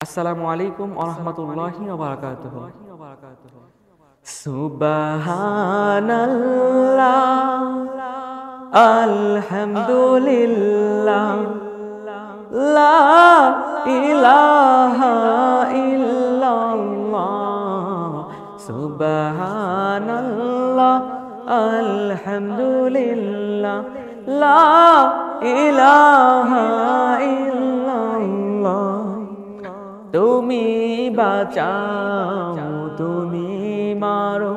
আসসালামু আলাইকুম ওয়া রাহমাতুল্লাহি ওয়া বারাকাতুহু। সুবহানাল্লাহ, আলহামদুলিল্লাহ, লা ইলাহা ইল্লাল্লাহ। সুবহানাল্লাহ, আলহামদুলিল্লাহ, লা ইলাহা ইল্লাল্লাহ। তুমি বাঁচাও, তুমি মারো,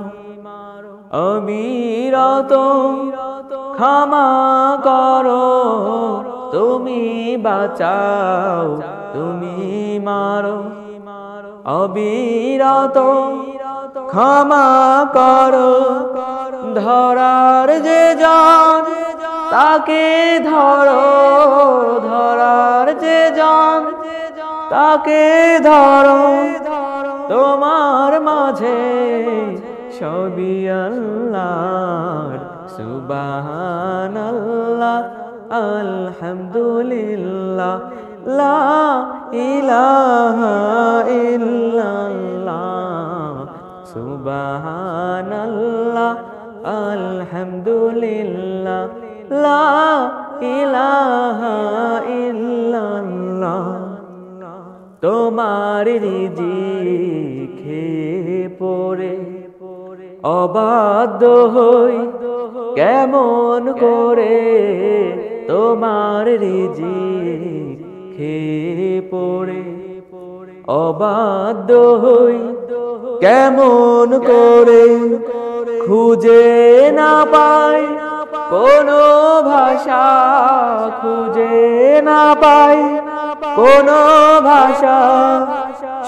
অবিরত ক্ষমা করো। তুমি বাঁচাও, তুমি মারো, অবিরত ক্ষমা করো। ধরার যে জন তাকে ধরো, ধরার যে জন তাকে ধরো। তোমার মাঝে সবই আল্লাহর। সুবহানাল্লাহ, আলহামদুলিল্লাহ, লা ইলাহা ইল্লাল্লাহ। সুবহানাল্লাহ, আলহামদুলিল্লাহ, লা ইলাহা ইল্লাল্লাহ। তোমার রিজিক খেয়ে পড়ে অবাধ্য হই কেমন করে। তোমার রিজিক খেয়ে পড়ে অবাধ্য হই কেমন করে। খুঁজে না পাই কোনো ভাষা, খুঁজে না পাই কোনো ভাষা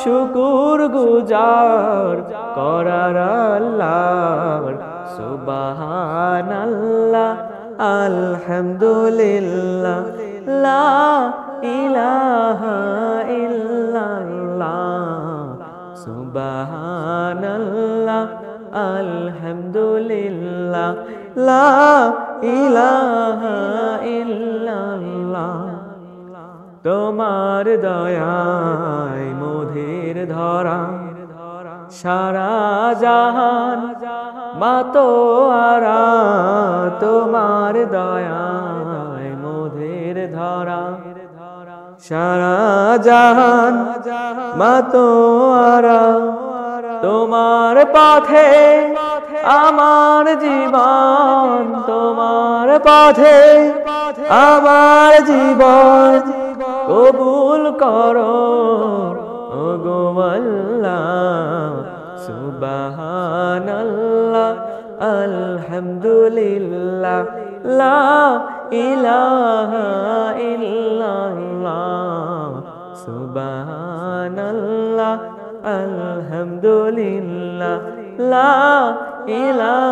শুকুর গুজার করার আল্লাহর। সুবহানাল্লাহ, আলহামদুলিল্লাহ, লা ইলাহা ইল্লাল্লাহ। সুবহানাল্লাহ, আলহামদুলিল্লাহ, লা ইলাহা ইল্লাল্লাহ। তোমার দয়ায় মোদের ধরা সারা জাহান মাতোয়ারা। তোমার দয়ায় মোদের ধরা সারা জাহান মাতোয়ারা। তোমার পথে আমার জীবন, তোমার পথে আমার জীবন কবুল করো ওগো আল্লাহ। সুবহানাল্লাহ, আলহামদুলিল্লাহ, লা ইলাহা ইল্লাল্লাহ। সুবহানাল্লাহ, আলহামদুলিল্লাহ, লা ইলাহা